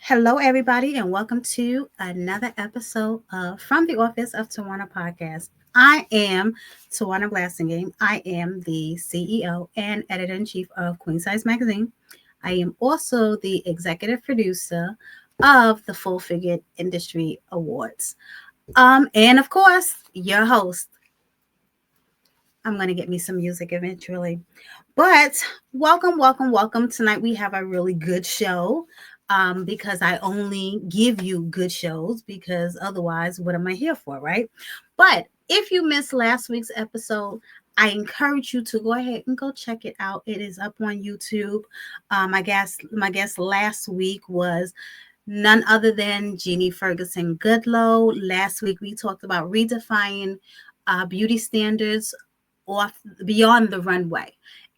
Hello, everybody, and welcome to another episode of From the Office of Tawana Podcast. I am Tawana Blassingame. I am the CEO and editor in chief of Queen Size Magazine. I am also the executive producer of the Full Figure Industry Awards. And of course, your host. I'm going to get me some music eventually. But welcome. Tonight we have a really good show because I only give you good shows because otherwise, what am I here for, right? But if you missed last week's episode, I encourage you to go ahead and go check it out. It is up on YouTube. My guest last week was none other than Jeannie Ferguson Goodlow. Last week we talked about redefining beauty standards off beyond the runway.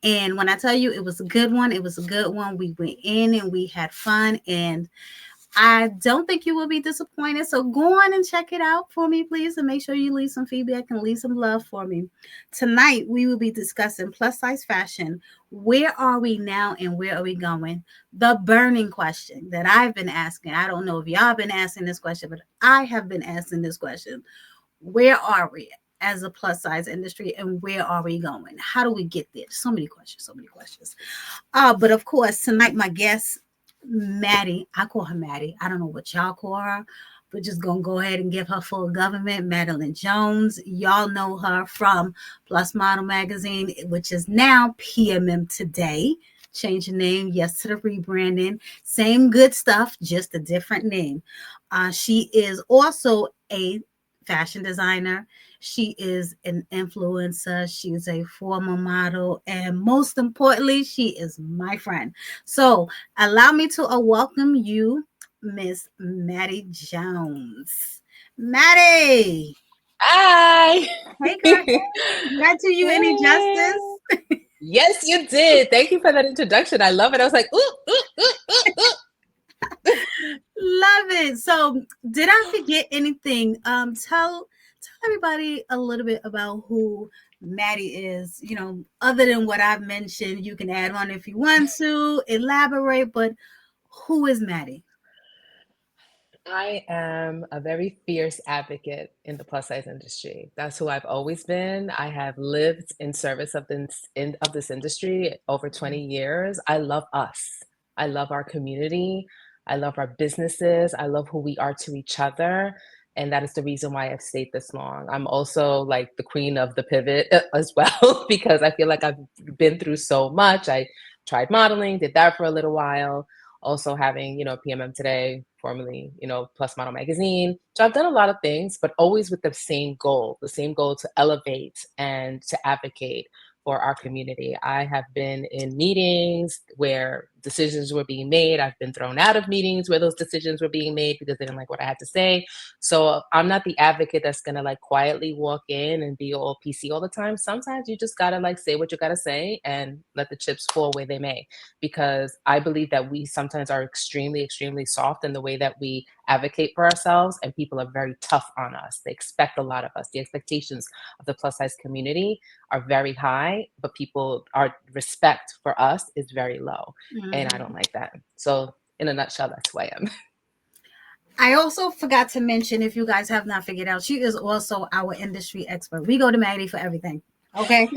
And when I tell you it was a good one, it was a good one. We went in and we had fun, and I don't think you will be disappointed. So go on and check it out for me, please, and make sure you leave some feedback and leave some love for me. Tonight, we will be discussing plus size fashion. Where are we now and where are we going? The burning question that I've been asking. I don't know if y'all been asking this question, but I have been asking this question. Where are we as a plus size industry and where are we going? How do we get there? So many questions. But of course, tonight, my guest, Maddie, I call her Maddie. I don't know what y'all call her. We're just going to go ahead and give her full government. Madeline Jones. Y'all know her from Plus Model Magazine, which is now PMM Today. Change the name, yes, to the rebranding. Same good stuff, just a different name. She is also a fashion designer. She is an influencer. She is a former model. And most importantly, she is my friend. So allow me to welcome you, Miss Maddie Jones. Maddie. Hi. Hey, girl. Did I do you any Hey. justice? Yes, you did. Thank you for that introduction. I love it. I was like, ooh, ooh, ooh, ooh, Love it. So, did I forget anything? Tell everybody a little bit about who Maddie is. Other than what I've mentioned, you can add on if you want to elaborate. But who is Maddie? I am a very fierce advocate in the plus size industry. That's who I've always been. I have lived in service of this industry over 20 years. I love us. I love our community. I love our businesses. I love who we are to each other. And that is the reason why I've stayed this long. I'm also like the queen of the pivot as well, because I feel like I've been through so much. I tried modeling, did that for a little while, also having, PMM Today, formerly, Plus Model Magazine. So I've done a lot of things, but always with the same goal to elevate and to advocate for our community. I have been in meetings where decisions were being made. I've been thrown out of meetings where those decisions were being made because they didn't like what I had to say. So I'm not the advocate that's gonna like quietly walk in and be all PC all the time. Sometimes you just gotta like say what you gotta say and let the chips fall where they may, because I believe that we sometimes are extremely, extremely soft in the way that we advocate for ourselves, and people are very tough on us. They expect a lot of us. The expectations of the plus size community are very high, but our respect for us is very low. And I don't Mhm. like that. So in a nutshell, that's who I am. I also forgot to mention, if you guys have not figured out, she is also our industry expert. We go to Maddie for everything. Okay.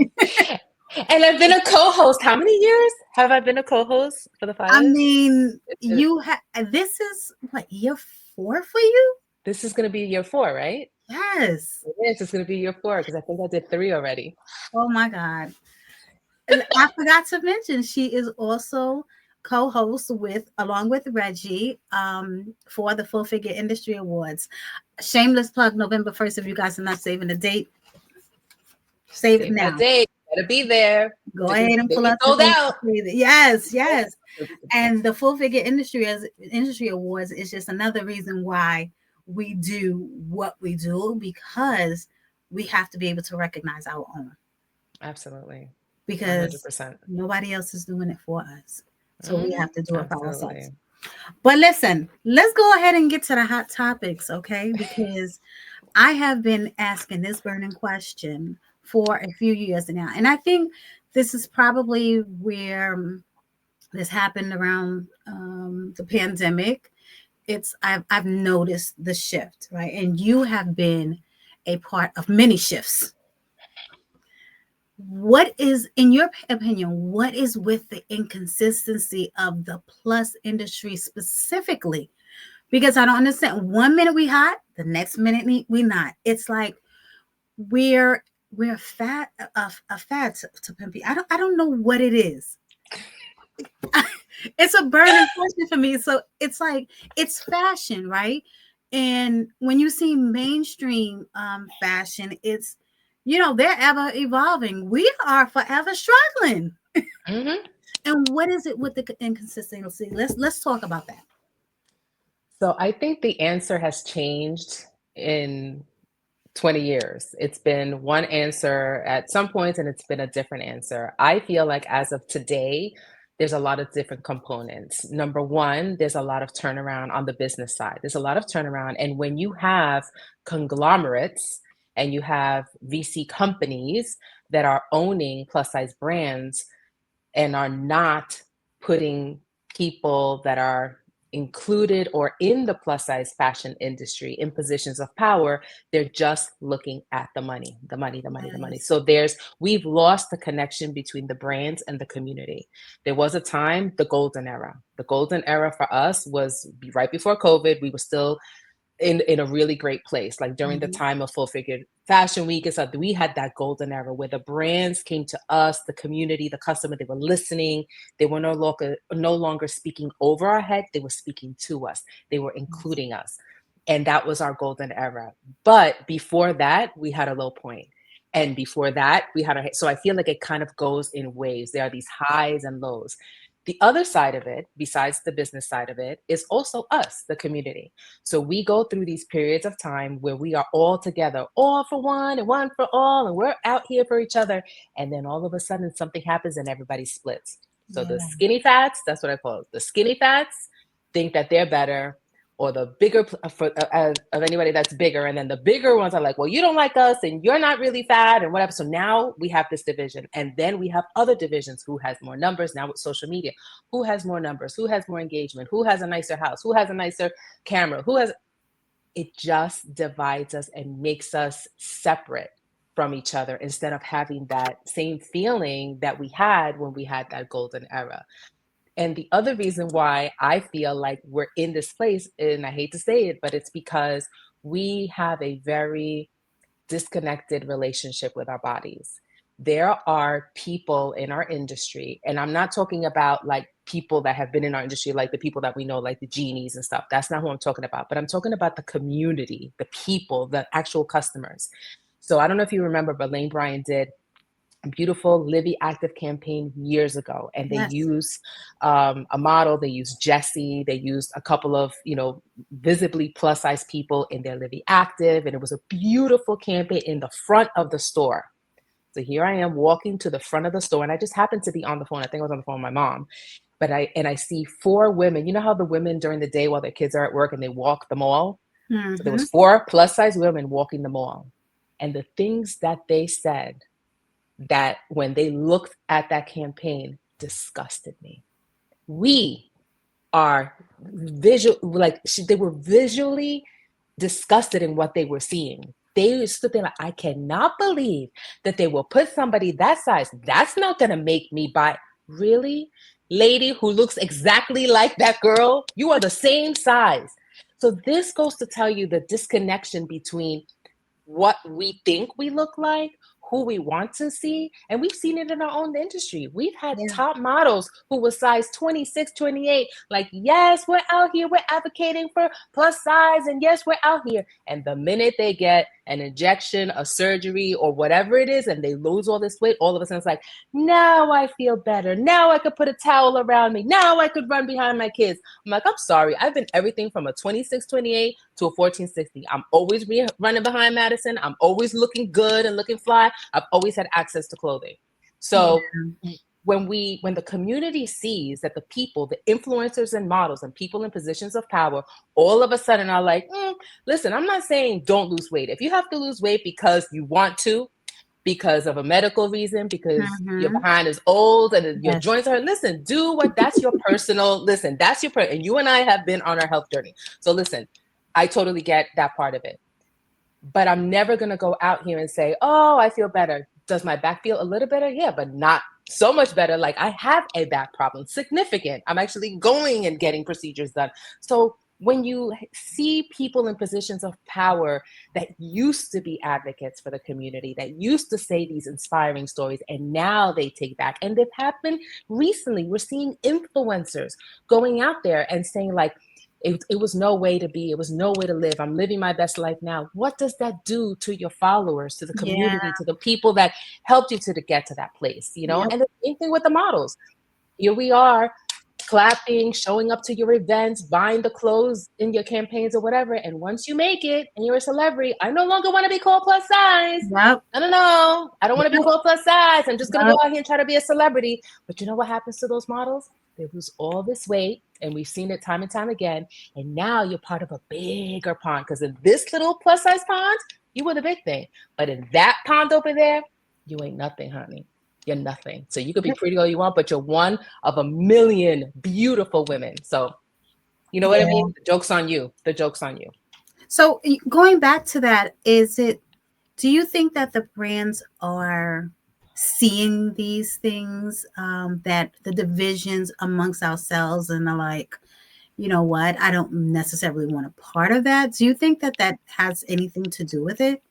And I've been a co-host. How many years have I been a co-host for the I Fires? mean, you have this is what, year 4 for you? This is going to be year 4, right? Yes. It is. It's going to be year 4 because I think I did 3 already. Oh my God. And I forgot to mention she is also co-host along with Reggie for the Full Figure Industry Awards. Shameless plug, November 1st. If you guys are not saving the date, save it Save that now. date. Better be there. Go They ahead be, and they pull be out the sold date. out. Yes. And the Full Figure Industry Awards is just another reason why we do what we do, because we have to be able to recognize our own, Absolutely. because 100%. nobody else is doing it for us. So we have to do it for ourselves. Absolutely. But listen, let's go ahead and get to the hot topics, okay? Because I have been asking this burning question for a few years now. And I think this is probably where this happened around the pandemic. I've noticed the shift, right? And you have been a part of many shifts. What is, in your opinion, what is with the inconsistency of the plus industry specifically? Because I don't understand. One minute we hot, the next minute we not. It's like we're we're fat a fad to pimpy. I don't know what it is. It's a burning question for me. So it's like it's fashion, right? And when you see mainstream fashion, it's, they're ever evolving. We are forever struggling. Hmm. And what is it with the inconsistency? Let's talk about that. So I think the answer has changed in 20 years. It's been one answer at some points and it's been a different answer. I feel like as of today, there's a lot of different components. Number one, there's a lot of turnaround on the business side. There's a lot of turnaround. And when you have conglomerates and you have VC companies that are owning plus size brands and are not putting people that are included or in the plus size fashion industry in positions of power, they're just looking at the money, the money, the money, the money. Yes. So we've lost the connection between the brands and the community. There was a time, the golden era. The golden era for us was right before COVID. We were still in a really great place. Like during the Mhm. time of Full Figure Fashion Week and stuff, we had that golden era where the brands came to us, the community, the customer, they were listening. They were no longer speaking over our head. They were speaking to us. They were Yes. including us. And that was our golden era. But before that, we had a low point. And before that, so I feel like it kind of goes in waves. There are these highs and lows. The other side of it, besides the business side of it, is also us, the community. So we go through these periods of time where we are all together, all for one and one for all, and we're out here for each other. And then all of a sudden something happens and everybody splits. So the Yeah. skinny fats, that's what I call it. The skinny fats think that they're better, or the bigger of anybody that's bigger, and then the bigger ones are like, well, you don't like us and you're not really fat and whatever. So now we have this division, and then we have other divisions. Who has more numbers now with social media? Who has more numbers? Who has more engagement? Who has a nicer house? Who has a nicer camera? Who has It just divides us and makes us separate from each other instead of having that same feeling that we had when we had that golden era. And the other reason why I feel like we're in this place, and I hate to say it, but it's because we have a very disconnected relationship with our bodies. There are people in our industry, and I'm not talking about like people that have been in our industry, like the people that we know, like the genies and stuff. That's not who I'm talking about, but I'm talking about the community, the people, the actual customers. So I don't know if you remember, but Lane Bryant did beautiful Livy Active campaign years ago, and they Yes. used a model. They used Jessie. They used a couple of visibly plus size people in their Livy Active, and it was a beautiful campaign in the front of the store. So here I am walking to the front of the store, and I just happened to be on the phone. I think I was on the phone with my mom, but I see four women. You know how the women during the day while their kids are at work and they walk the mall. So there was Hmm. four plus size women walking the mall, and the things that they said that when they looked at that campaign disgusted me. We are visual, like they were visually disgusted in what they were seeing. They stood there like, I cannot believe that they will put somebody that size. That's not going to make me buy. Really? Lady who looks exactly like that girl, you are the same size. So this goes to tell you the disconnection between what we think we look like, who we want to see. And we've seen it in our own industry. We've had Yeah. top models who were size 26, 28. Like, yes, we're out here, we're advocating for plus size, and yes, we're out here. And the minute they get an injection, a surgery, or whatever it is, and they lose all this weight, all of a sudden it's like, now I feel better. Now I could put a towel around me. Now I could run behind my kids. I'm like, I'm sorry. I've been everything from a 26, 28 to a 1460. I'm always running behind Madison. I'm always looking good and looking fly. I've always had access to clothing. Yeah. So when the community sees that the people, the influencers and models and people in positions of power, all of a sudden are like, listen, I'm not saying don't lose weight. If you have to lose weight because you want to, because of a medical reason, because your Mm-hmm. behind is old and your Yes. joints are, listen, do what, that's your personal, listen, that's your, and you and I have been on our health journey. So listen, I totally get that part of it. But I'm never going to go out here and say, oh, I feel better. Does my back feel a little better? Yeah, but not so much better. Like I have a back problem, significant. I'm actually going and getting procedures done. So when you see people in positions of power that used to be advocates for the community, that used to say these inspiring stories, and now they take back, and they've happened recently. We're seeing influencers going out there and saying, like, it was no way to be. It was no way to live. I'm living my best life now. What does that do to your followers, to the Yeah. community, to the people that helped you to get to that place? Yep. And the same thing with the models. Here we are, clapping, showing up to your events, buying the clothes in your campaigns or whatever. And once you make it and you're a celebrity, I no longer want to be called plus size. Yep. No. I don't want to be Yep. called plus size. I'm just going to Yep. go out here and try to be a celebrity. But you know what happens to those models? They lose all this weight. And we've seen it time and time again. And now you're part of a bigger pond. Because in this little plus size pond, you were the big thing. But in that pond over there, you ain't nothing, honey. You're nothing. So you could be pretty all you want, but you're one of a million beautiful women. So you know what I Yeah. mean? The joke's on you. The joke's on you. So going back to that, do you think that the brands are seeing these things, that the divisions amongst ourselves and are like, you know what, I don't necessarily want a part of that? Do you think that that has anything to do with it?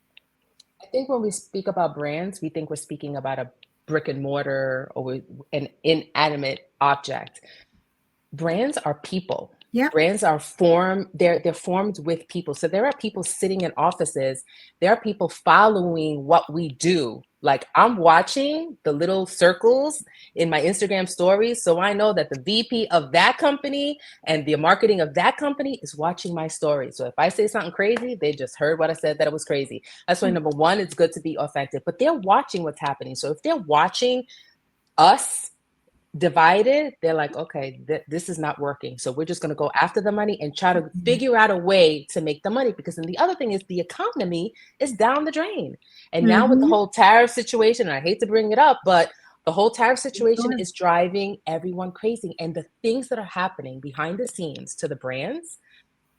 I think when we speak about brands, we think we're speaking about a brick and mortar or an inanimate object. Brands are people. Yep. Brands are they're formed with people. So there are people sitting in offices, there are people following what we do. Like I'm watching the little circles in my Instagram stories, so I know that the VP of that company and the marketing of that company is watching my story. So if I say something crazy, they just heard what I said, that it was crazy. That's why number one, it's good to be authentic, but they're watching what's happening. So if they're watching us divided, they're like, okay, this is not working. So we're just going to go after the money and try to figure out a way to make the money. Because then the other thing is the economy is down the drain. And now with the Mm-hmm. whole tariff situation, I hate to bring it up, but the whole tariff situation is driving everyone crazy. And the things that are happening behind the scenes to the brands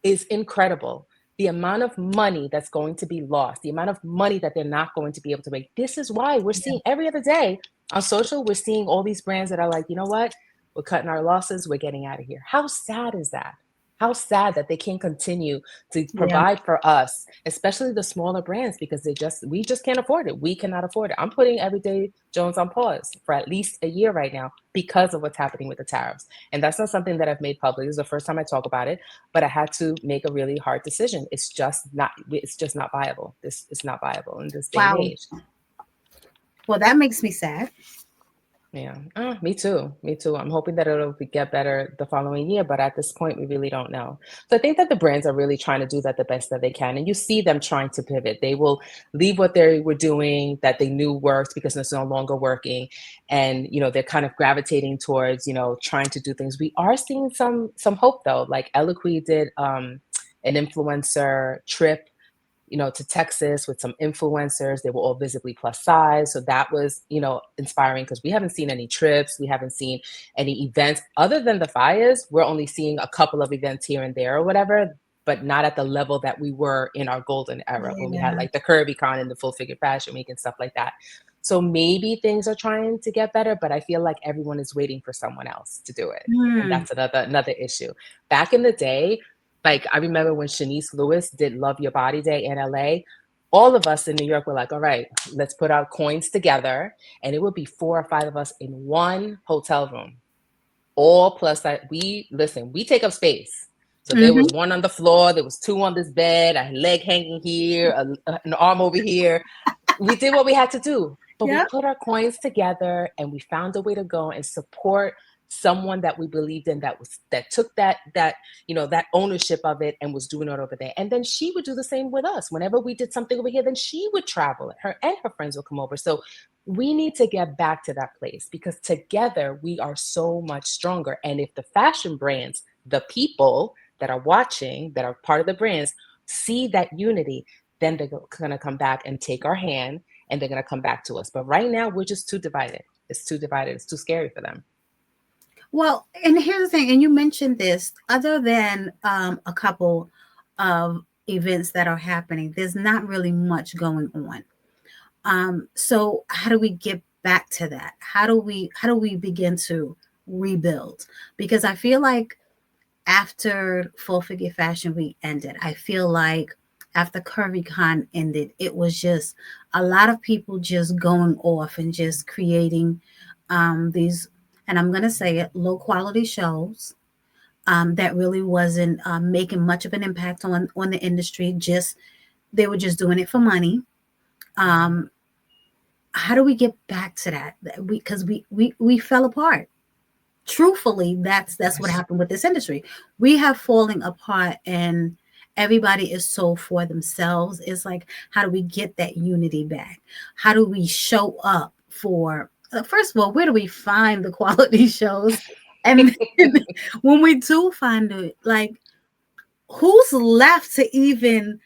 is incredible. The amount of money that's going to be lost, the amount of money that they're not going to be able to make. This is why we're seeing every other day on social, we're seeing all these brands that are like, you know what? We're cutting our losses. We're getting out of here. How sad is that? How sad that they can't continue to Yeah. provide for us, especially the smaller brands, because we just can't afford it. We cannot afford it. I'm putting Everyday Jones on pause for at least a year right now because of what's happening with the tariffs. And that's not something that I've made public. This is the first time I talk about it, but I had to make a really hard decision. It's just not viable. This is not viable in this day and Wow. age. Well, that makes me sad. Yeah, me too. Me too. I'm hoping that it'll get better the following year, but at this point, we really don't know. So I think that the brands are really trying to do that the best that they can, and you see them trying to pivot. They will leave what they were doing that they knew worked because it's no longer working, and they're kind of gravitating towards trying to do things. We are seeing some hope though. Like Eloquii did an influencer trip to Texas with some influencers. They were all visibly plus size. So that was, inspiring because we haven't seen any trips. We haven't seen any events other than the fires. We're only seeing a couple of events here and there or whatever, but not at the level that we were in our golden era when we had Yeah. like the Curvy Con and the Full Figure Fashion Week and stuff like that. So maybe things are trying to get better, but I feel like everyone is waiting for someone else to do it. And Hmm. that's another issue. Back in the day, like I remember when Shanice Lewis did Love Your Body Day in LA, all of us in New York were like, all right, let's put our coins together. And it would be 4 or 5 of us in one hotel room. All plus that we take up space. So there Mm-hmm. was one on the floor, there was two on this bed, a leg hanging here, an arm over here. We did what we had to do, but we Yep. put our coins together and we found a way to go and support someone that we believed in, that took that ownership of it and was doing it over there. And then she would do the same with us. Whenever we did something over here, then she would travel. Her and her friends would come over. So we need to get back to that place because together we are so much stronger. And if the fashion brands, the people that are watching, that are part of the brands, see that unity, then they're going to come back and take our hand and they're going to come back to us. But right now, we're just too divided. It's too divided. It's too scary for them. Well, and here's the thing, and you mentioned this, other than a couple of events that are happening, there's not really much going on. So how do we get back to that? How do we begin to rebuild? Because I feel like after Full Figure Fashion Week ended, I feel like after CurvyCon ended, it was just a lot of people just going off and just creating these, and I'm gonna say it, low quality shows that really wasn't making much of an impact on the industry. Just they were just doing it for money. Mhm. Um, how do we get back to that? Because we fell apart. Truthfully, that's what Yes. happened with this industry. We have falling apart, and everybody is so for themselves. It's like, how do we get that unity back? How do we show up for first of all, where do we find the quality shows? And then when we do find it, like, who's left to even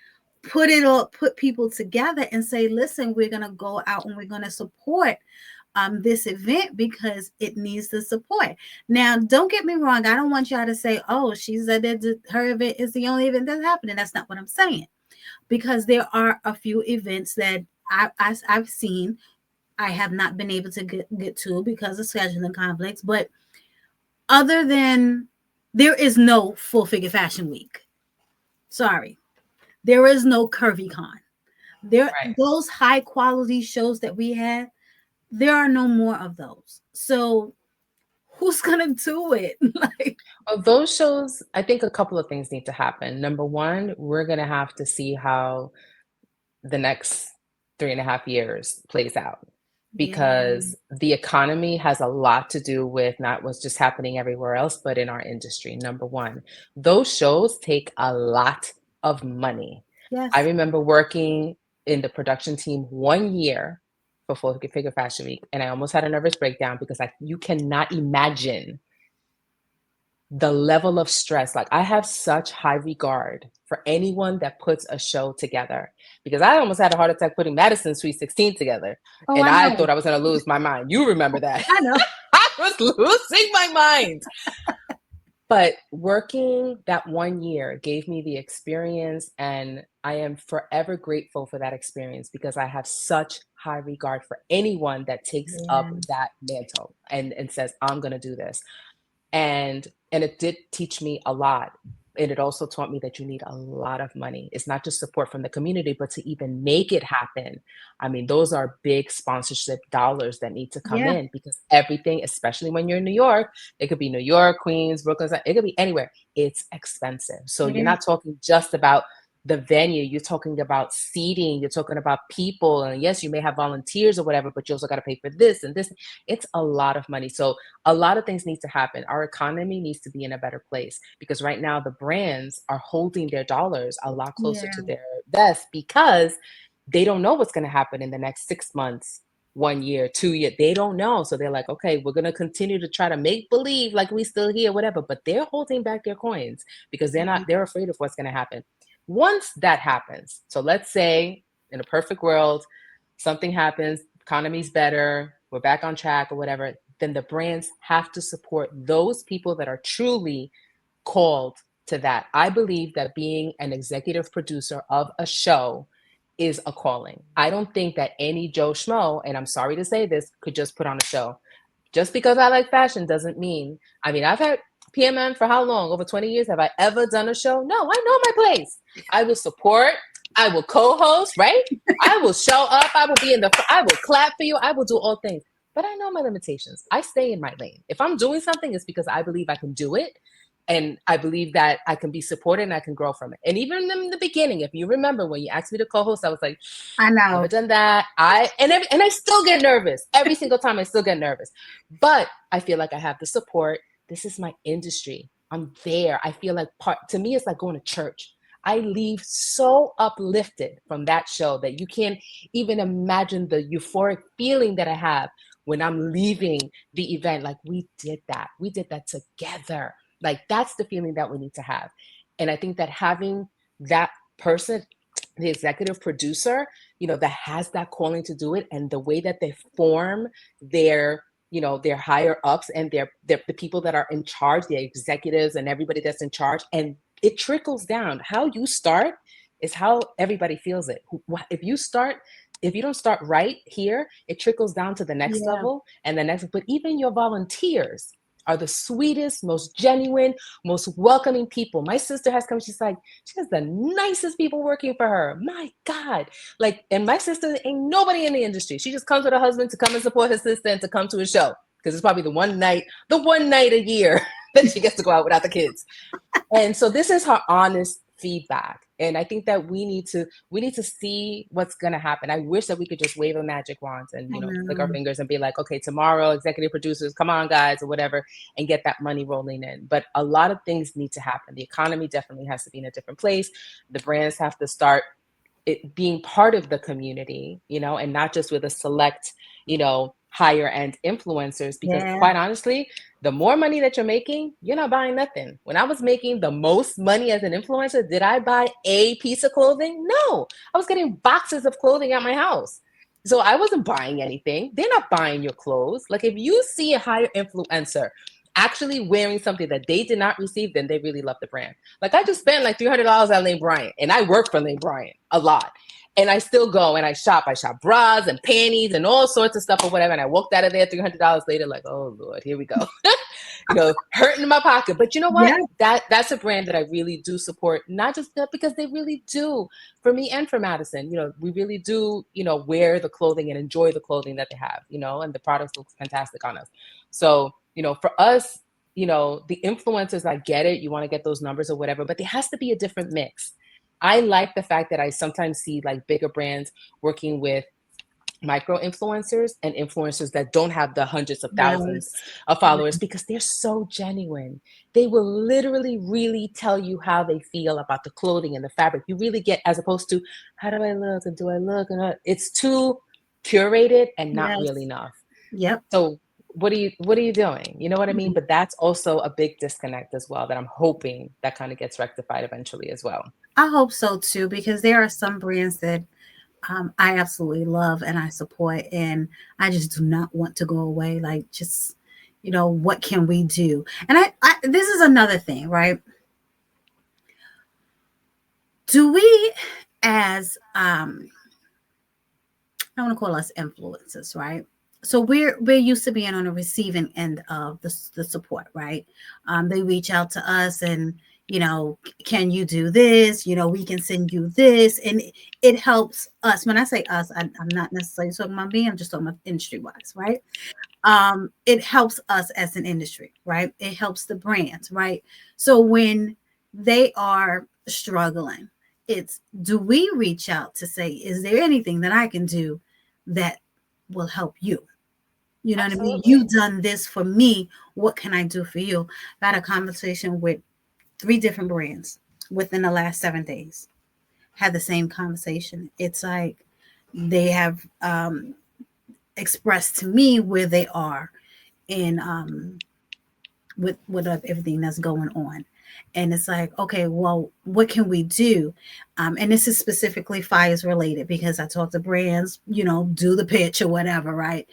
put people together and say, listen, we're gonna go out and we're gonna support this event because it needs the support. Now, don't get me wrong. I don't want y'all to say, "Oh, she said that her event is the only event that's happening." That's not what I'm saying. Because there are a few events that I've seen. I have not been able to get to because of scheduling conflicts. But other than, there is no Full Figure Fashion Week. Sorry, there is no Curvy Con. There, Right. those high quality shows that we had, there are no more of those. So who's gonna do it? Like, Well, those shows, I think a couple of things need to happen. Number one, we're going to have to see how the next 3.5 years plays out, yeah, because the economy has a lot to do with not what's just happening everywhere else, but in our industry. Number one, those shows take a lot of money. I yes. remember working in the production team 1 year for Full Figure Fashion Week, and I almost had a nervous breakdown because you cannot imagine the level of stress. Like, I have such high regard for anyone that puts a show together, because I almost had a heart attack putting Madison Sweet 16 together, Oh, and I I know. thought I was going to lose my mind. You remember that. I know. I was losing my mind. But working that 1 year gave me the experience, and I am forever grateful for that experience, because I have such high regard for anyone that takes up Yeah. that mantle and says, I'm going to do this. And it did teach me a lot. And it also taught me that you need a lot of money. It's not just support from the community, but to even make it happen. I mean, those are big sponsorship dollars that need to come Yeah. in, because everything, especially when you're in New York, it could be New York, Queens, Brooklyn, it could be anywhere. It's expensive. So It you're is. not talking just about the venue, you're talking about seating, you're talking about people. And yes, you may have volunteers or whatever, but you also got to pay for this and this. It's a lot of money. So a lot of things need to happen. Our economy needs to be in a better place, because right now the brands are holding their dollars a lot closer to Yeah. their vest, because they don't know what's going to happen in the next 6 months, 1 year, 2 year. They don't know. So they're like, okay, we're going to continue to try to make believe like we still here, whatever. But they're holding back their coins because Yeah. they're afraid of what's going to happen. Once that happens, so let's say in a perfect world, something happens, economy's better, we're back on track or whatever, then the brands have to support those people that are truly called to that. I believe that being an executive producer of a show is a calling. I don't think that any Joe Schmo, and I'm sorry to say this, could just put on a show. Just because I like fashion doesn't mean, I mean, I've had PMM for how long? Over 20 years. Have I ever done a show? No, I know my place. I will support, I will co host, right? I will show up, I will be in the, I will clap for you, I will do all things. But I know my limitations. I stay in my lane. If I'm doing something, it's because I believe I can do it. And I believe that I can be supported and I can grow from it. And even in the beginning, if you remember when you asked me to co-host, I was like, I never know. done that. And I still get nervous. Every single time I still get nervous. But I feel like I have the support. This is my industry. I'm there. I feel like to me it's like going to church. I leave so uplifted from that show that you can't even imagine the euphoric feeling that I have when I'm leaving the event. Like, we did that. We did that together. Like, that's the feeling that we need to have. And I think that having that person, the executive producer, that has that calling to do it, and the way that they form their their higher ups and their the people that are in charge, the executives and everybody that's in charge, and it trickles down. How you start is how everybody feels it. If you start, if you don't start right here, it trickles down to the next Yeah. level and the next. But even your volunteers are the sweetest, most genuine, most welcoming people. My sister has come, she's like, she has the nicest people working for her. My God. Like, and my sister ain't nobody in the industry. She just comes with her husband to come and support her sister and to come to a show. Because it's probably the one night a year that she gets to go out without the kids. And so this is her honest feedback. And I think that we need to see what's going to happen. I wish that we could just wave a magic wand and I flick our know. fingers and be like, okay, tomorrow executive producers, come on guys, or whatever, and get that money rolling in. But a lot of things need to happen. The economy definitely has to be in a different place. The brands have to start it being part of the community, and not just with a select, higher end influencers. Because Yeah. quite honestly, the more money that you're making, you're not buying nothing. When I was making the most money as an influencer, did I buy a piece of clothing? No, I was getting boxes of clothing at my house. So I wasn't buying anything. They're not buying your clothes. Like if you see a higher influencer actually wearing something that they did not receive, then they really love the brand. Like I just spent like $300 on Lane Bryant, and I work for Lane Bryant a lot. And I still go and I shop. I shop bras and panties and all sorts of stuff or whatever. And I walked out of there $300 later, like, oh Lord, here we go. Hurting in my pocket. But you know what? Yeah. That's a brand that I really do support, not just because they really do, for me and for Madison. We really do, wear the clothing and enjoy the clothing that they have, and the products look fantastic on us. So, for us, the influencers, I get it. You want to get those numbers or whatever, but there has to be a different mix. I like the fact that I sometimes see like bigger brands working with micro influencers and influencers that don't have the hundreds of thousands Yes. of followers, because they're so genuine. They will literally really tell you how they feel about the clothing and the fabric. You really get, as opposed to how do I look and do I look, and it's too curated and not real Yes. enough. Yep. So what are you doing? You know what I mean? Mhm. But that's also a big disconnect as well that I'm hoping that kind of gets rectified eventually as well. I hope so too, because there are some brands that I absolutely love and I support, and I just do not want to go away. Like, just, what can we do? And this is another thing, right? Do we, as I want to call us influencers, right? So we're used to being on the receiving end of the support, right? They reach out to us and, can you do this? We can send you this, and it helps us. When I say us, I'm not necessarily talking about me. I'm just talking about industry wise, right? It helps us as an industry, right? It helps the brands, right? So when they are struggling, it's, do we reach out to say, is there anything that I can do that will help you? You know what I mean? Absolutely. You've done this for me. What can I do for you? I had a conversation with 3 different brands within the last 7 days. Had the same conversation. It's like they have expressed to me where they are in with everything that's going on. And it's like, okay, well, what can we do? And this is specifically fires related, because I talk to brands, do the pitch or whatever, right?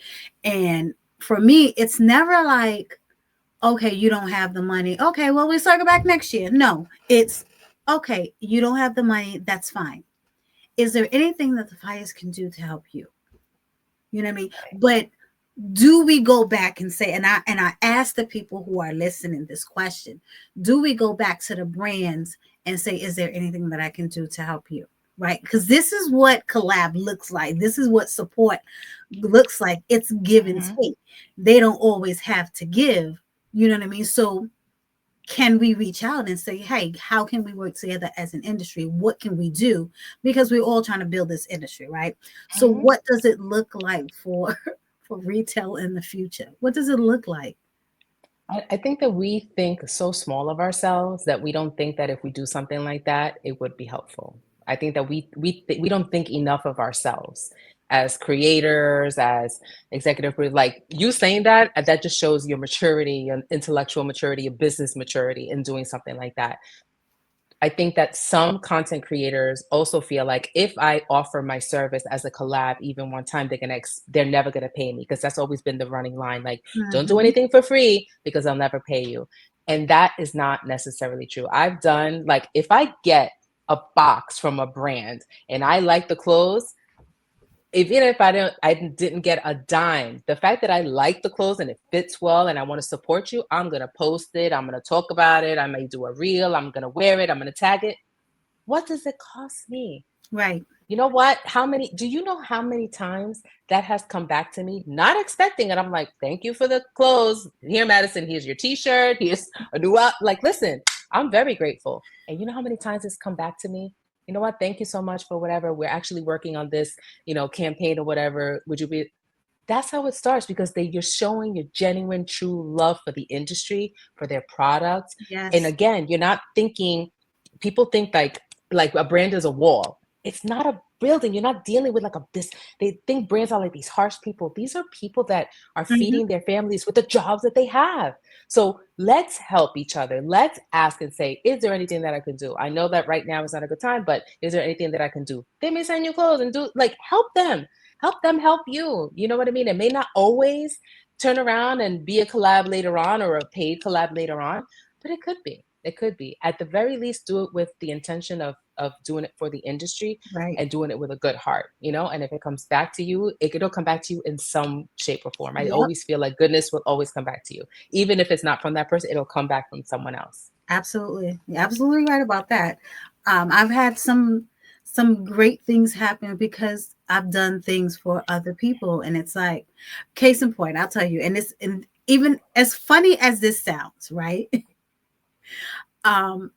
And for me, it's never like, okay, you don't have the money. Okay, well, we circle back next year. No, it's okay, you don't have the money. That's fine. Is there anything that the fires can do to help you? You know what I mean? But do we go back and say, and I ask the people who are listening this question, do we go back to the brands and say, is there anything that I can do to help you? Right? Because this is what collab looks like. This is what support looks like. It's give and Mm-hmm. take. They don't always have to give. You know what I mean? So can we reach out and say, hey, how can we work together as an industry? What can we do? Because we're all trying to build this industry, right? So Mm-hmm. what does it look like for for retail in the future? What does it look like? I think that we think so small of ourselves that we don't think that if we do something like that, it would be helpful. I think that we don't think enough of ourselves as creators, as like you saying that just shows your maturity, your intellectual maturity, your business maturity in doing something like that. I think that some content creators also feel like if I offer my service as a collab even one time, they're never gonna pay me, because that's always been the running line. Like, don't do Mm-hmm. anything for free because I'll never pay you. And that is not necessarily true. I've done, like, if I get a box from a brand and I like the clothes, even if I didn't get a dime, the fact that I like the clothes and it fits well and I want to support you, I'm gonna post it, I'm gonna talk about it, I may do a reel, I'm gonna wear it, I'm gonna tag it. What does it cost me? Right. You know what? Do you know how many times that has come back to me? Not expecting it. I'm like, thank you for the clothes. Here, Madison, here's your t-shirt. Here's a new up. Like, listen, I'm very grateful. And you know how many times it's come back to me? You know what? Thank you so much for whatever. We're actually working on this, campaign or whatever. Would you be? That's how it starts, because you're showing your genuine, true love for the industry, for their products. And Yes. again, you're not thinking, people think like a brand is a wall. It's not a building. You're not dealing with like a this. They think brands are like these harsh people. These are people that are Mm-hmm. feeding their families with the jobs that they have. So let's help each other. Let's ask and say, is there anything that I can do? I know that right now is not a good time, but is there anything that I can do? They may send you clothes and do, like, help them help you. You know what I mean? It may not always turn around and be a collab later on, or a paid collab later on, but it could be. It could be. At the very least, do it with the intention of doing it for the industry, Right. and doing it with a good heart. And if it comes back to you, it'll come back to you in some shape or form. I Yep. always feel like goodness will always come back to you. Even if it's not from that person, it'll come back from someone else. Absolutely. You're absolutely right about that. I've had some great things happen because I've done things for other people, and it's like, case in point, I'll tell you. And even as funny as this sounds, right?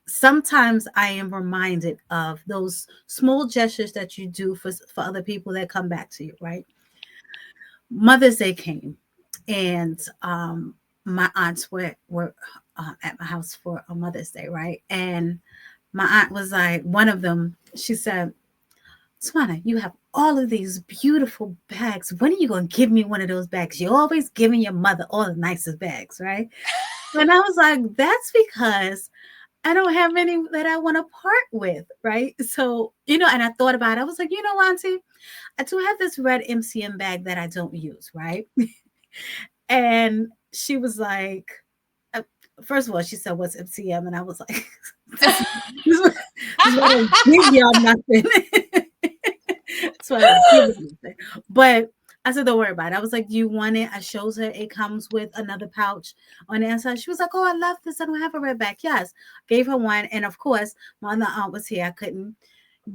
Sometimes I am reminded of those small gestures that you do for other people that come back to you, right? Mother's Day came, and my aunts were at my house for a Mother's Day, right? And my aunt was like, one of them, she said, Swana, you have all of these beautiful bags. When are you going to give me one of those bags? You're always giving your mother all the nicest bags, right? And I was like, that's because I don't have any that I want to part with, right? So, and I thought about it. I was like, Auntie, I do have this red MCM bag that I don't use, right? And she was like, uh, first of all, she said, "What's MCM?" And I was like, "This is why I don't give y'all nothing." That's why I don't give you nothing. But I said, "Don't worry about it." I was like, "Do you want it?" I shows her it comes with another pouch on the inside. She was like, "Oh, I love this. I don't have a red bag." Yes, gave her one, and of course, my other aunt was here. I couldn't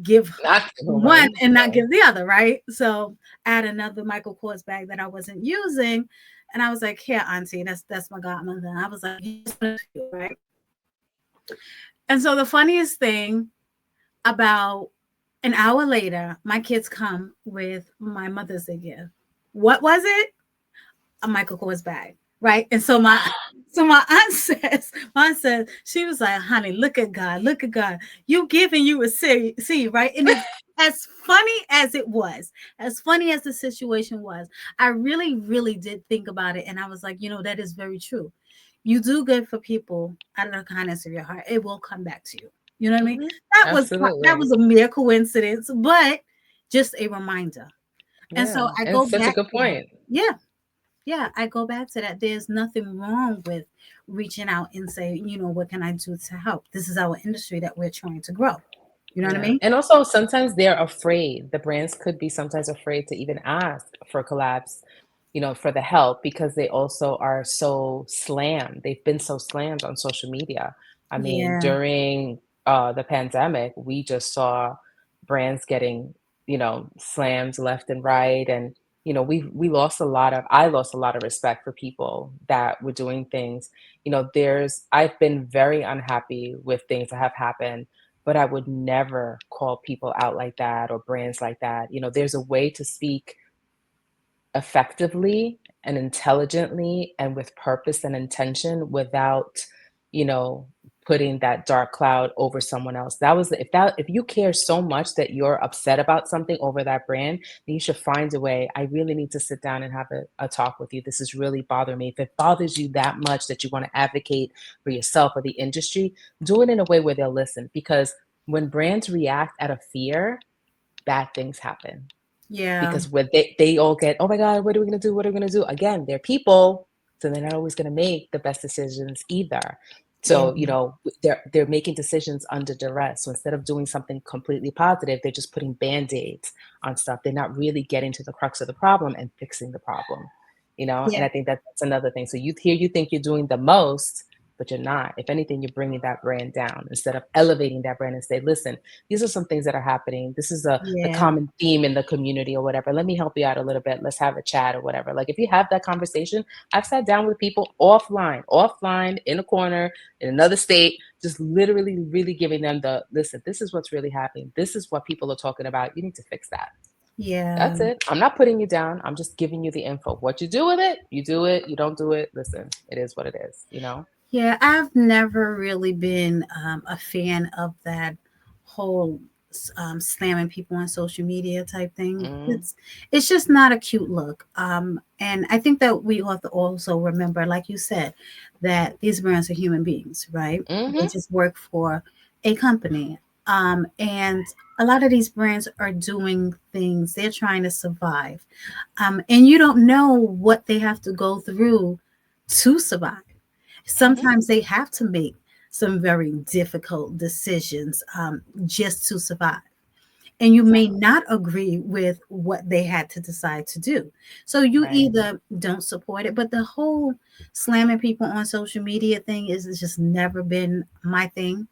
give Not for one one. and not Yeah. give the other, right? So I had another Michael Kors bag that I wasn't using, and I was like, "Here, Auntie, that's my godmother." And I was like, "Here's one for you," right? And so the funniest thing, about an hour later, my kids come with my Mother's Day gift. What was it? A Michael Kors bag, right? And so my aunt says, she was like, honey, look at God, look at God. You give and you receive, right? And it's as funny as it was, as funny as the situation was, I really, really did think about it. And I was like, that is very true. You do good for people out of the kindness of your heart, it will come back to you. You know what I mean? Mhm. That Absolutely. was a mere coincidence, but just a reminder. And so Yeah. I And go such a back good to that. point. Yeah, yeah, I go back to that. There's nothing wrong with reaching out and say, what can I do to help? This is our industry that we're trying to grow. You know what I Yeah. mean? And also sometimes they're afraid. The brands could be sometimes afraid to even ask for collabs, for the help, because they also are so slammed. They've been so slammed on social media. I mean, Yeah, during the pandemic, we just saw brands getting, slammed left and right. And, I lost a lot of respect for people that were doing things. I've been very unhappy with things that have happened, but I would never call people out like that, or brands like that. There's a way to speak effectively and intelligently and with purpose and intention without, you know, putting that dark cloud over someone else. That was if you care so much that you're upset about something over that brand, then you should find a way. I really need to sit down and have a talk with you. This is really bothering me. If it bothers you that much that you want to advocate for yourself or the industry, do it in a way where they'll listen. Because when brands react out of fear, bad things happen. Yeah. Because when they all get, oh my God, what are we gonna do? What are we gonna do? Again, they're people, so they're not always gonna make the best decisions either. Yeah. So, they're making decisions under duress. So instead of doing something completely positive, they're just putting band-aids on stuff. They're not really getting to the crux of the problem and fixing the problem. And Yeah. I think that's another thing. So you think you're doing the most, but you're not. If anything, you're bringing that brand down instead of elevating that brand and say, listen, these are some things that are happening. This is the Yeah. common theme in the community or whatever. Let me help you out a little bit. Let's have a chat or whatever. Like if you have that conversation, I've sat down with people offline in a corner in another state, just literally really giving them the listen, this is what's really happening. This is what people are talking about. You need to fix that. Yeah. That's it. I'm not putting you down. I'm just giving you the info. What you do with it, you do it. You don't do it. Listen, it is what it is. Yeah, I've never really been a fan of that whole slamming people on social media type thing. Mm-hmm. It's just not a cute look. And I think that we have to also remember, like you said, that these brands are human beings, right? They Mm-hmm. just work for a company. And a lot of these brands are doing things, they're trying to survive. And you don't know what they have to go through to survive. Mm-hmm. Sometimes they have to make some very difficult decisions just to survive. And you may Exactly. not agree with what they had to decide to do. So you Right. either don't support it, but the whole slamming people on social media thing is just never been my thing.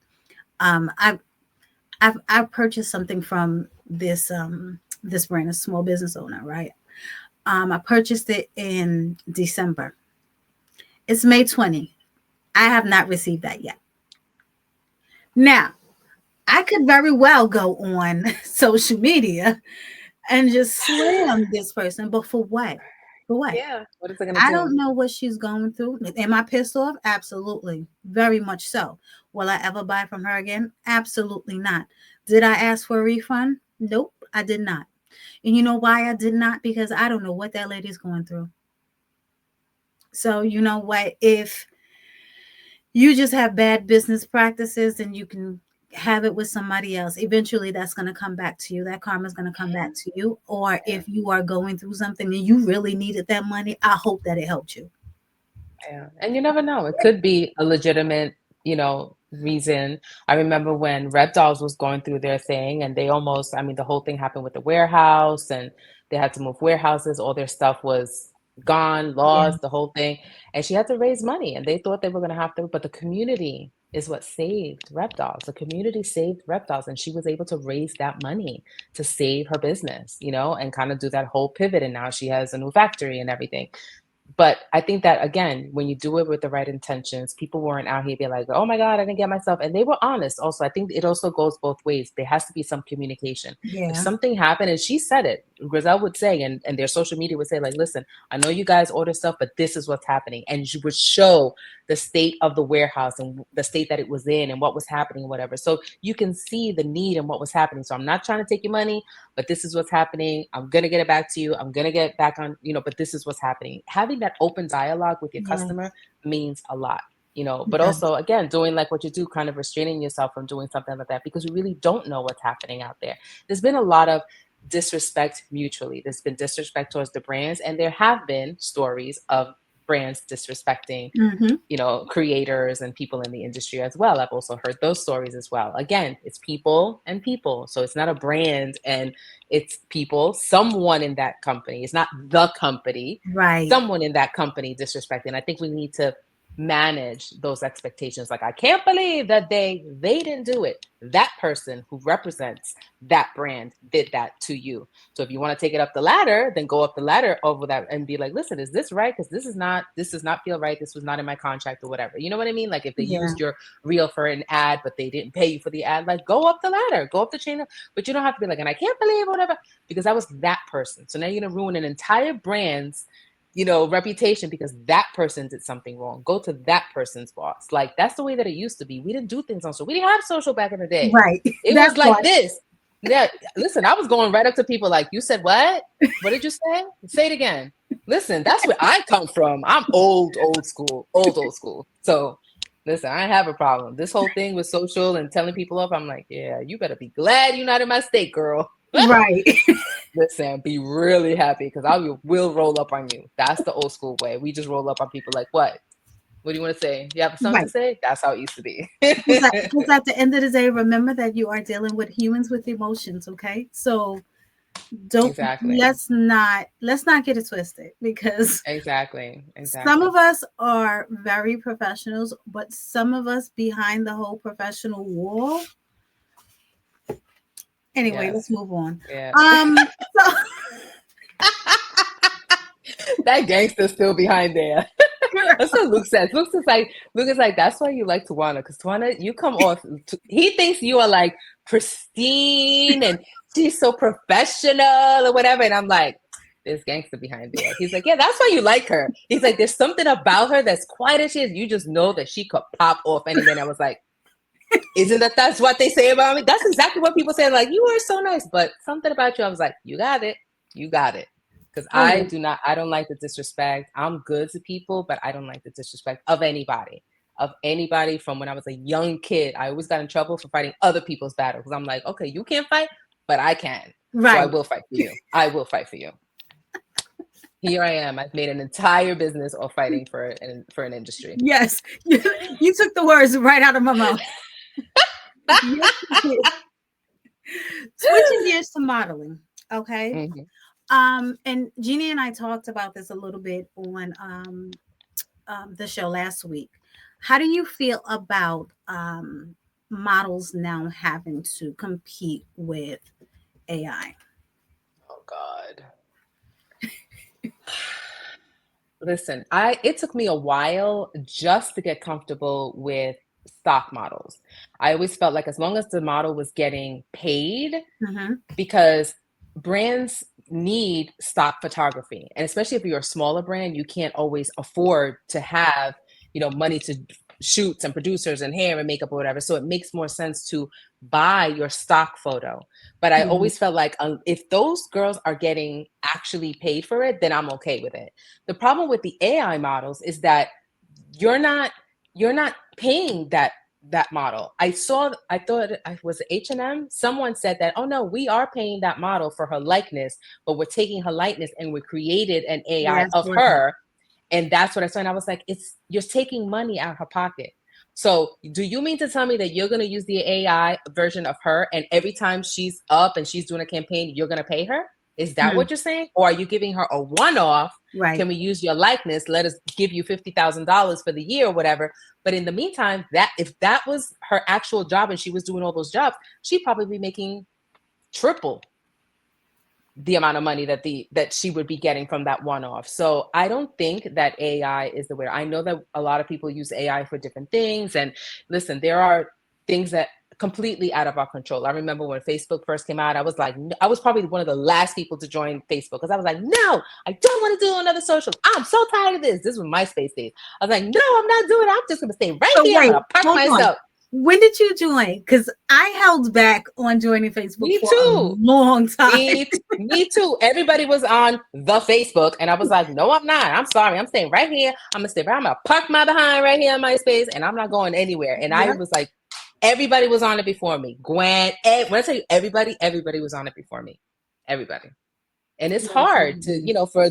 I've purchased something from this brand, a small business owner, right? I purchased it in December. It's May 20. I have not received that yet. Now, I could very well go on social media and just slam this person, but for what? For what? Yeah. What is it gonna I do? don't know what she's going through. Am I pissed off? Absolutely. Very much so. Will I ever buy from her again? Absolutely not. Did I ask for a refund? Nope, I did not. And you know why I did not? Because I don't know what that lady's going through. So, you know what? If you just have bad business practices and you can have it with somebody else, eventually that's going to come back to you. That karma is going to come back Mhm. to you. Or Yeah. if you are going through something and you really needed that money, I hope that it helped you. Yeah, and you never know. It could be a legitimate, reason. I remember when Red Dolls was going through their thing, and they almost, I mean, the whole thing happened with the warehouse, and they had to move warehouses. All their stuff was gone, Yeah. lost, the whole thing. And she had to raise money, and they thought they were going to have to, but the community is what saved Rep Dolls. The community saved Rep Dolls, and she was able to raise that money to save her business, and kind of do that whole pivot. And now she has a new factory and everything. But I think that again, when you do it with the right intentions, people weren't out here being like, "Oh my God, I didn't get myself," and they were honest. Also, I think it also goes both ways. There has to be some communication. If Yeah. something happened, and she said it, Grizel would say, and their social media would say, like, "Listen, I know you guys order stuff, but this is what's happening," and she would show the state of the warehouse and the state that it was in and what was happening, whatever. So you can see the need and what was happening. So I'm not trying to take your money, but this is what's happening. I'm going to get it back to you. I'm going to get back on, but this is what's happening. Having that open dialogue with your customer Yes. means a lot, It but does. also, again, doing like what you do, kind of restraining yourself from doing something like that because we really don't know what's happening out there. There's been a lot of disrespect mutually. There's been disrespect towards the brands, and there have been stories of brands disrespecting Hmm. creators and people in the industry as well. I've also heard those stories as well. Again, it's people and people. So it's not a brand and it's people, someone in that company. It's not the company, Right. someone in that company disrespecting. I think we need to manage those expectations. Like, I can't believe that they didn't do it. That person who represents that brand did that to you. So if you want to take it up the ladder, then go up the ladder over that and be like, listen, is this right? Because this does not feel right. This was not in my contract or whatever. You know what I mean? Like if they Yeah. used your reel for an ad, but they didn't pay you for the ad, like go up the ladder, go up the chain. But you don't have to be like, and I can't believe whatever, because that was that person. So now you're gonna ruin an entire brand's reputation because that person did something wrong. Go to that person's boss. Like, that's the way that it used to be. We didn't do things on social. We didn't have social back in the day. Right. It That was like part. this. Yeah, listen, I was going right up to people like, you said what? What did you say? Say it again. Listen, that's where I come from. I'm old school, old school. So listen, I have a problem. This whole thing with social and telling people off, I'm like, yeah, you better be glad you're not in my state, girl. Right. Listen, be really happy because will roll up on you. That's the old school way. We just roll up on people like, what? What do you want to say? You have something to Right. say? That's how it used to be. Because at the end of the day, remember that you are dealing with humans with emotions, okay? So don't Exactly. let's not get it twisted, because Exactly. some Exactly. of us are very professionals, but some of us behind the whole professional wall. Anyway, let's Yes. move on. Yeah. So That gangster's still behind there. That's what Luke says. Luke is like, that's why you like Tawana, because Tawana, you come off. He thinks you are like pristine and she's so professional or whatever, and I'm like, there's gangster behind there. He's like, yeah, that's why you like her. He's like, there's something about her that's quiet as she is. You just know that she could pop off any minute. I was like, isn't that's what they say about me? That's exactly what people say. Like, you are so nice, but something about you, I was like, you got it, you got it. Because oh yeah. I don't like the disrespect. I'm good to people, but I don't like the disrespect of anybody. Of anybody from when I was a young kid. I always got in trouble for fighting other people's battles. Because I'm like, okay, you can't fight, but I can. So I Right. will fight for you. I will fight for you. Here I am. I've made an entire business of fighting for an industry. Yes. You took the words right out of my mouth. Yes, you did. Switching gears to modeling. Okay. Mhm. And Jeannie and I talked about this a little bit on the show last week. How do you feel about models now having to compete with AI? Oh God. Listen, it took me a while just to get comfortable with stock models. I always felt like as long as the model was getting paid, Mm-hmm. because brands need stock photography, and especially if you're a smaller brand, you can't always afford to have money to shoots and producers and hair and makeup or whatever, so it makes more sense to buy your stock photo. But I Mm-hmm. always felt like, if those girls are getting actually paid for it, then I'm okay with it. The problem with the AI models is that you're not you're not paying that model. I thought I was H&M. Someone said that, oh no, we are paying that model for her likeness, but we're taking her likeness and we created an AI Yes, of Lord. her. And that's what I saw. And I was like, you're taking money out of her pocket. So do you mean to tell me that you're going to use the AI version of her, and every time she's up and she's doing a campaign, you're going to pay her? Is that Mm, what you're saying? Or are you giving her a one-off? right. Can we use your likeness? Let us give you $50,000 for the year or whatever. But in the meantime, that if that was her actual job and she was doing all those jobs, she'd probably be making triple the amount of money that she would be getting from that one-off. So I don't think that AI is the way. I know that a lot of people use AI for different things. And listen, there are things that completely out of our control. I remember when Facebook first came out, I was like, I was probably one of the last people to join Facebook, because I was like, no, I don't want to do another social. I'm so tired of this. This was MySpace days. I was like, no, I'm not doing it. I'm just going to stay right So here. I'm wait, going to park hold on. myself. When did you join? Because I held back on joining Facebook Me for a too. long time. Me too. Everybody was on the Facebook, and I was like, "No, I'm not. I'm sorry. I'm staying right here. I'm gonna stay right. I'm gonna park my behind right here in my space, and I'm not going anywhere." And I Yep. was like, everybody was on it before me. Gwen, when I tell you everybody was on it before me. Everybody. And it's Yes, hard to, indeed. for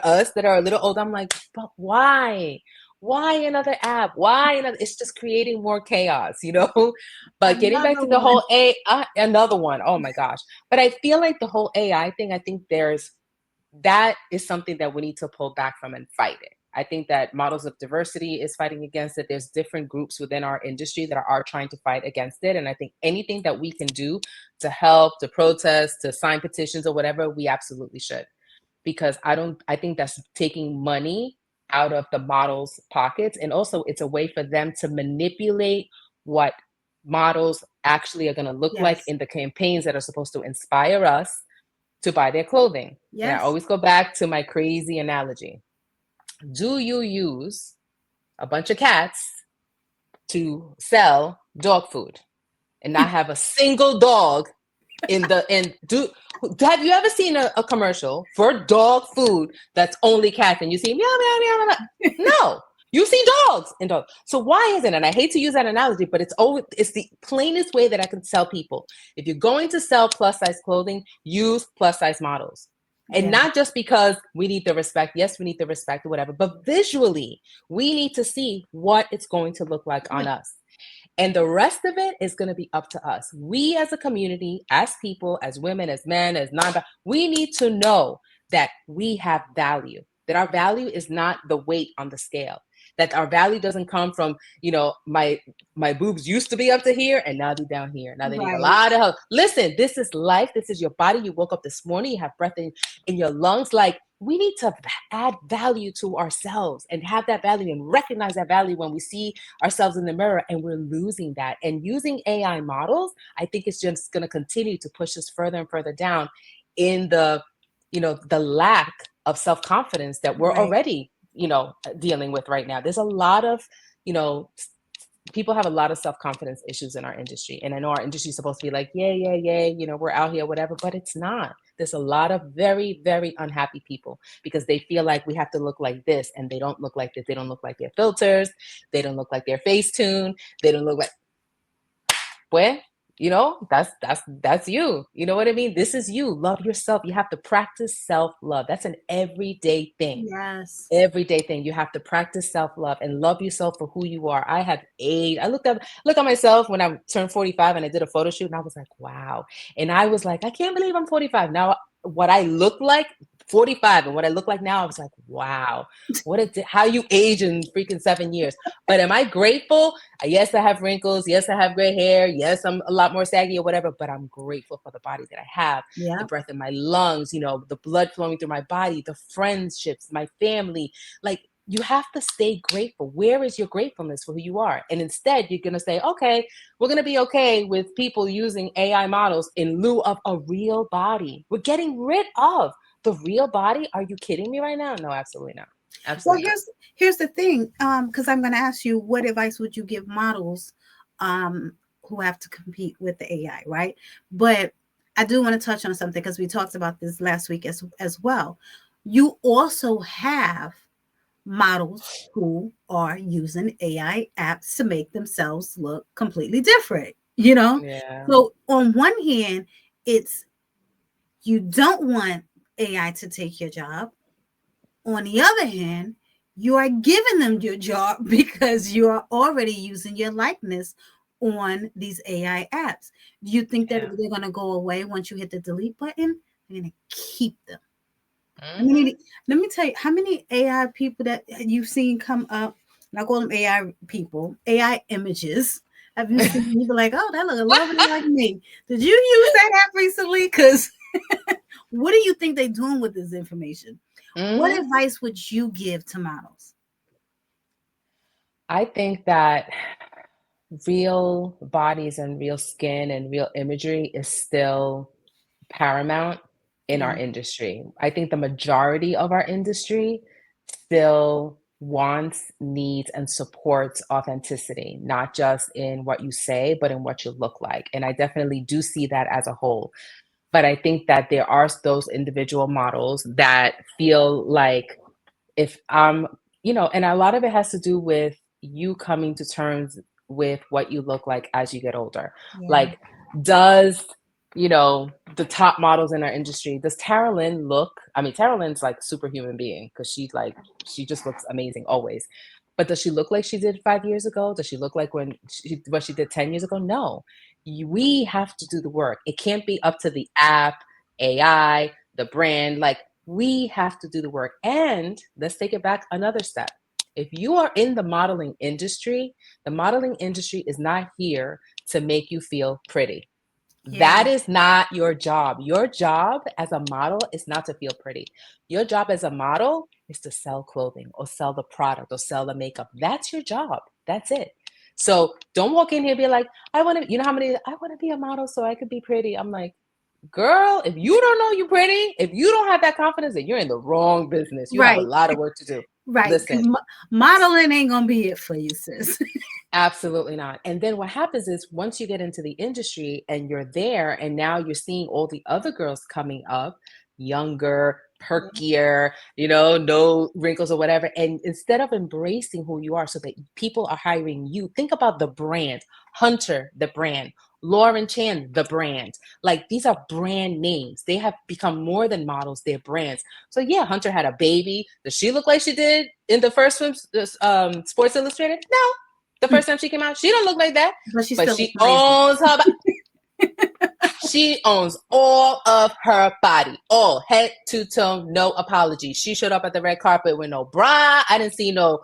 us that are a little old, I'm like, but why? Why another app? Why another? It's just creating more chaos. But getting back Another to the one. whole another one. Oh my gosh. But I feel like the whole AI thing, I think that is something that we need to pull back from and fight it. I think that models of diversity is fighting against it. There's different groups within our industry that are trying to fight against it. And I think anything that we can do to help, to protest, to sign petitions or whatever, we absolutely should. Because I think that's taking money out of the models' pockets. And also it's a way for them to manipulate what models actually are going to look like Yes. in the campaigns that are supposed to inspire us to buy their clothing. And I Yes. always go back to my crazy analogy. Do you use a bunch of cats to sell dog food and not have a single dog in the and do have you ever seen a commercial for dog food that's only cats and you see meow meow meow meow? No, you see dogs and dogs. So why isn't it? And I hate to use that analogy, but it's the plainest way that I can tell people. If you're going to sell plus size clothing, use plus size models. And Yeah. not just because we need the respect. Yes, we need the respect or whatever, but visually, we need to see what it's going to look like on us. And the rest of it is going to be up to us. We as a community, as people, as women, as men, as non, we need to know that we have value, that our value is not the weight on the scale, that our value doesn't come from, my boobs used to be up to here and now they're down here. Now they need a Right. lot of help. Listen, this is life. This is your body. You woke up this morning, you have breath in your lungs. Like, we need to add value to ourselves and have that value and recognize that value when we see ourselves in the mirror, and we're losing that. And using AI models, I think it's just going to continue to push us further and further down in the lack of self-confidence that we're Right. already, dealing with right now. There's a lot of, you know, people have a lot of self-confidence issues in our industry. And I know our industry is supposed to be like, yay, yay, yay, we're out here, whatever, but it's not. There's a lot of very, very unhappy people because they feel like we have to look like this and they don't look like this. They don't look like their filters. They don't look like their Facetune. They don't look like, well, that's you. You know what I mean? This is you. Love yourself. You have to practice self-love. That's an everyday thing. Yes. Everyday thing. You have to practice self-love and love yourself for who you are. I have aged. I look at myself when I turned 45 and I did a photo shoot and I was like, wow. And I was like, I can't believe I'm 45. Now what I look like 45 and what I look like now, I was like, wow, how you age in freaking 7 years. But am I grateful? Yes, I have wrinkles. Yes, I have gray hair. Yes, I'm a lot more saggy or whatever, but I'm grateful for the body that I have, the Yeah. breath in my lungs, the blood flowing through my body, the friendships, my family. Like, you have to stay grateful. Where is your gratefulness for who you are? And instead, you're going to say, okay, we're going to be okay with people using AI models in lieu of a real body. We're getting rid of the real body. Are you kidding me right now? No, absolutely not. Well, Absolutely not. here's the thing. Because I'm going to ask you, what advice would you give models, um, who have to compete with the AI, right? But I do want to touch on something because we talked about this last week as well. You also have models who are using AI apps to make themselves look completely different, you know? Yeah. So on one hand, it's you don't want AI to take your job. On the other hand, you are giving them your job because you are already using your likeness on these AI apps. Do you think that Yeah. they're going to go away once you hit the delete button? They're going to keep them. I Hmm. mean, let me tell you how many AI people that you've seen come up. And I call them AI people, AI images. Have you seen? You be like, oh, that look lovely like me. Did you use that app recently? Because what do you think they're doing with this information? What Hmm. advice would you give to models? I think that real bodies and real skin and real imagery is still paramount in Yeah, our industry. I think the majority of our industry still wants, needs, and supports authenticity, not just in what you say, but in what you look like. And I definitely do see that as a whole. But I think that there are those individual models that feel like if and a lot of it has to do with you coming to terms with what you look like as you get older. yeah, Like, does the top models in our industry, does Tara Lynn look, I mean, Tara Lynn's like superhuman being because she just looks amazing always. But does she look like she did 5 years ago? Does she look like what she did 10 years ago? No. We have to do the work. It can't be up to the app, AI, the brand. Like, we have to do the work. And let's take it back another step. If you are in the modeling industry is not here to make you feel pretty. yeah, That is not your job. Your job as a model is not to feel pretty. Your job as a model is to sell clothing or sell the product or sell the makeup. That's your job. That's it. So don't walk in here and be like, I want to, how many, I want to be a model so I could be pretty. I'm like, girl, if you don't know you pretty, if you don't have that confidence, then you're in the wrong business. You have a Right. lot of work to do. Right. Listen, Because modeling ain't gonna be it for you, sis. absolutely not. And then what happens is once you get into the industry and you're there, and now you're seeing all the other girls coming up, younger, perkier, no wrinkles or whatever. And instead of embracing who you are so that people are hiring you, think about the brand. Hunter, the brand. Lauren Chan, the brand. Like these are brand names. They have become more than models, they're brands. So yeah, Hunter had a baby. Does she look like she did in the first Sports Illustrated? No, the first time she came out, she don't look like that, But she's but still she amazing. owns her. She owns all of her body, all head to toe, no apology. She showed up at the red carpet with no bra. I didn't see no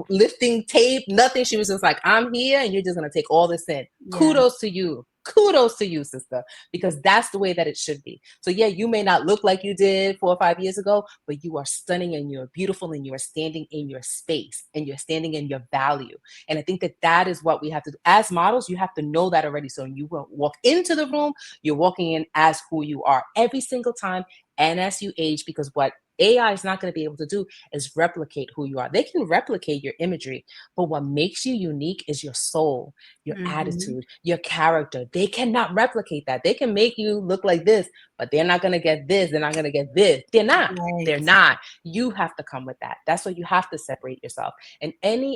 lifting tape, nothing. She was just like, I'm here, and you're just gonna take all this in. Yeah. Kudos to you. Kudos to you, sister, because that's the way that it should be. So yeah, you may not look like you did 4 or 5 years ago, but you are stunning and you're beautiful and you are standing in your space and you're standing in your value. And I think that that is what we have to do. As models, you have to know that already. So when you walk into the room, you're walking in as who you are every single time. And as you age, because what AI is not going to be able to do is replicate who you are. They can replicate your imagery, but what makes you unique is your soul, your Hmm. attitude, your character. They cannot replicate that. They can make you look like this, but they're not going to get this. They're not going to get this. They're not. They're Right. not. You have to come with that. That's why you have to separate yourself. And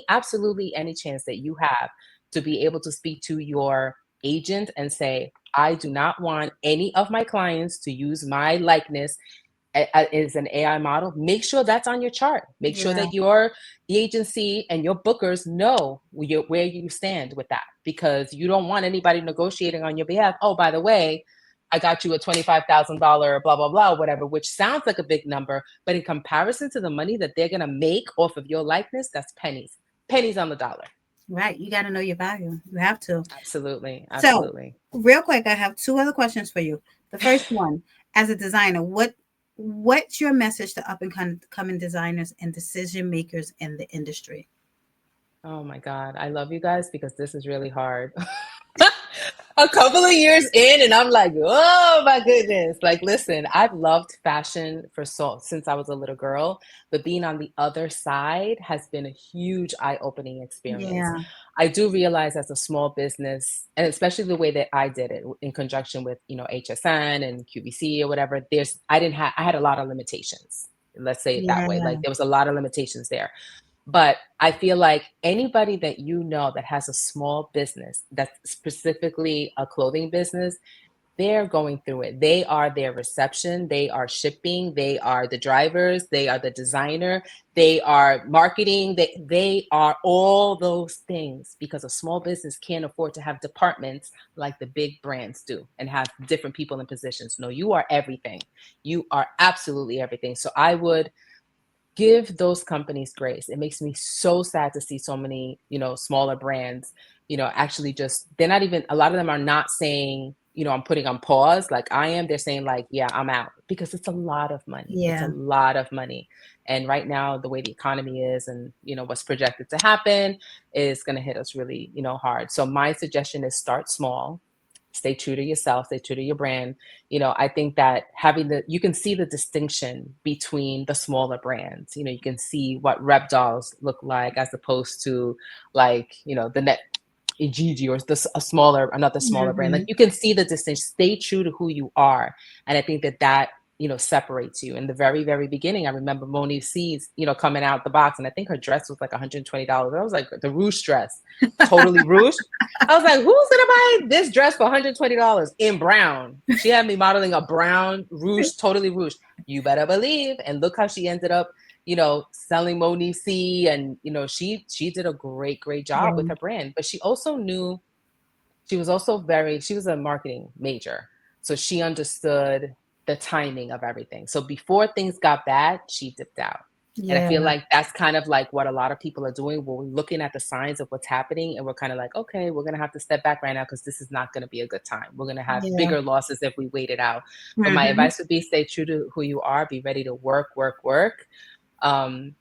absolutely any chance that you have to be able to speak to your agent and say, I do not want any of my clients to use my likeness as an AI model. Make sure that's on your chart. Make sure Yeah. that your agency and your bookers know where you stand with that, because you don't want anybody negotiating on your behalf. Oh, by the way, I got you a $25,000 blah, blah, blah, whatever, which sounds like a big number. But in comparison to the money that they're going to make off of your likeness, that's pennies, pennies on the dollar. Right. You got to know your value. You have to. Absolutely. So, Absolutely. real quick, I have two other questions for you. The first one, as a designer, what's your message to up and coming designers and decision makers in the industry? Oh my God. I love you guys because this is really hard. A couple of years in, and I'm like, oh my goodness. Like, listen, I've loved fashion since I was a little girl, but being on the other side has been a huge eye-opening experience. Yeah. I do realize as a small business, and especially the way that I did it in conjunction with, HSN and QVC or whatever, I had a lot of limitations. Let's say it that way. Yeah. Like there was a lot of limitations there. But I feel like anybody that that has a small business, that's specifically a clothing business, they're going through it. They are their reception, they are shipping, they are the drivers, they are the designer, they are marketing, they are all those things, because a small business can't afford to have departments like the big brands do and have different people in positions. No, you are everything. You are absolutely everything. So I would give those companies grace. It makes me so sad to see so many, smaller brands, actually just, they're not even, a lot of them are not saying, I'm putting on pause like I am. They're saying like, yeah, I'm out, because it's a lot of money. It's a Yeah. lot of money. And right now, the way the economy is and, what's projected to happen is going to hit us really, hard. So my suggestion is start small, stay true to yourself, stay true to your brand. I think that you can see the distinction between the smaller brands. You can see what Rep Dolls look like as opposed to like, the net Gigi or another smaller brand. Like Hmm. you can see the distinction. Stay true to who you are. And I think that separates you. In the very, very beginning, I remember Monique C's, coming out the box, and I think her dress was like $120. I was like, the ruche dress, totally ruche. I was like, who's gonna buy this dress for $120 in brown? She had me modeling a brown ruche, totally ruche. You better believe. And look how she ended up, selling Monique C. And, she did a great, great job with Yeah. her brand. But she also knew, she was a marketing major. So she understood the timing of everything. So before things got bad, she dipped out. And I Yeah. feel like that's kind of like what a lot of people are doing. We're looking at the signs of what's happening and we're kind of like, okay, we're going to have to step back right now because this is not going to be a good time. We're going to have Yeah. bigger losses if we wait it out. But my Hmm. advice would be stay true to who you are, be ready to work, work, work. And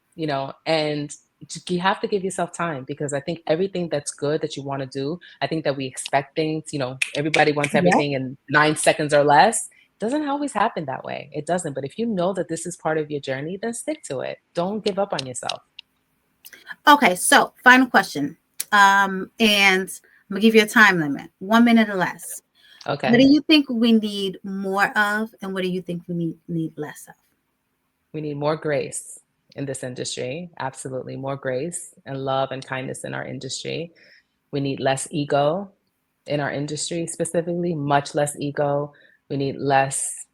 you have to give yourself time, because I think everything that's good that you want to do, I think that we expect things, everybody wants Yep. everything in 9 seconds or less. Doesn't always happen that way. It doesn't. But if you know that this is part of your journey, then stick to it. Don't give up on yourself. Okay, so final question. And I'm gonna give you a time limit, 1 minute or less. What do Okay. you think we need more of, and what do you think we need less of? We need more grace in this industry. Absolutely. More grace and love and kindness in our industry. We need less ego in our industry, specifically, much less ego. We need less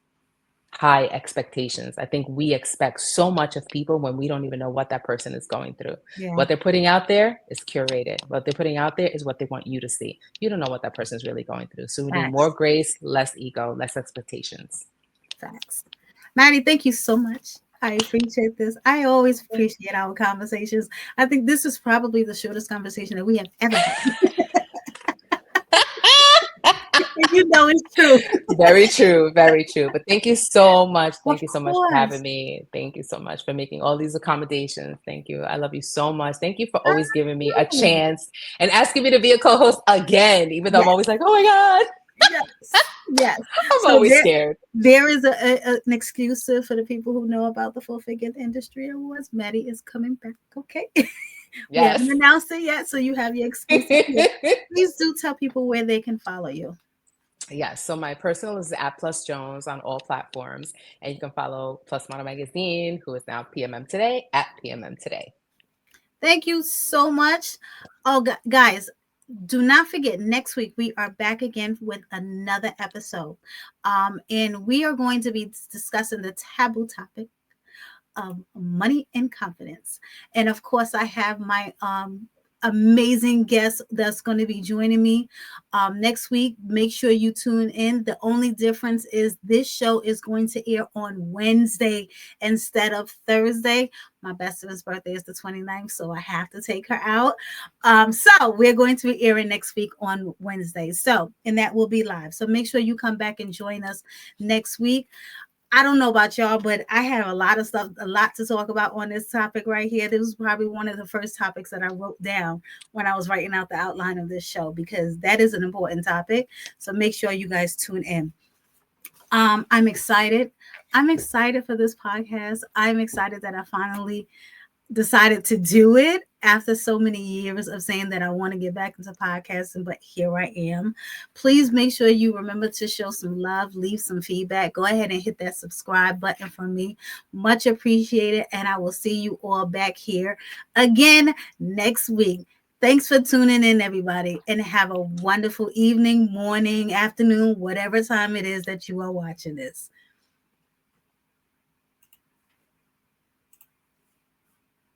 high expectations. I think we expect so much of people when we don't even know what that person is going through. Yeah, What they're putting out there is curated. What they're putting out there is what they want you to see. You don't know what that person is really going through. So we need more facts, grace, less ego, less expectations. facts. Maddie, thank you so much. I appreciate this. I always appreciate our conversations. I think this is probably the shortest conversation that we have ever had. You know it's true. Very true, very true. But thank you so much. Of Thank you so much for having course. me. Thank you so much for making all these accommodations. Thank you. I love you so much. Thank you for always giving me a Absolutely. chance and asking me to be a co-host again, even though I'm Yes. always like, oh my God, Yes. Yes. I'm So always scared. there is an exclusive for the people who know about the Full Figure Industry Awards. Maddie is coming back. Okay. We haven't Yes. announced it yet, so you have your exclusive here. Please do tell people where they can follow you. Yes. So my personal is at Plus Jones on all platforms. And you can follow Plus Model Magazine, who is now PMM Today, at PMM Today. Thank you so much. Oh, guys, do not forget, next week we are back again with another episode. And we are going to be discussing the taboo topic of money and confidence. And of course, I have my amazing guest that's going to be joining me next week. Make sure you tune in. The only difference is this show is going to air on Wednesday instead of Thursday. My best friend's birthday is the 29th, so I have to take her out. So we're going to be airing next week on Wednesday. So, and that will be live. So make sure you come back and join us next week. I don't know about y'all, but I have a lot of stuff, a lot to talk about on this topic right here. This was probably one of the first topics that I wrote down when I was writing out the outline of this show, because that is an important topic. So make sure you guys tune in. I'm excited. I'm excited for this podcast. I'm excited that I finally decided to do it after so many years of saying that I want to get back into podcasting, but here I am. Please make sure you remember to show some love, leave some feedback. Go ahead and hit that subscribe button for me. Much appreciated. And I will see you all back here again next week. Thanks for tuning in, everybody, and have a wonderful evening, morning, afternoon, whatever time it is that you are watching this.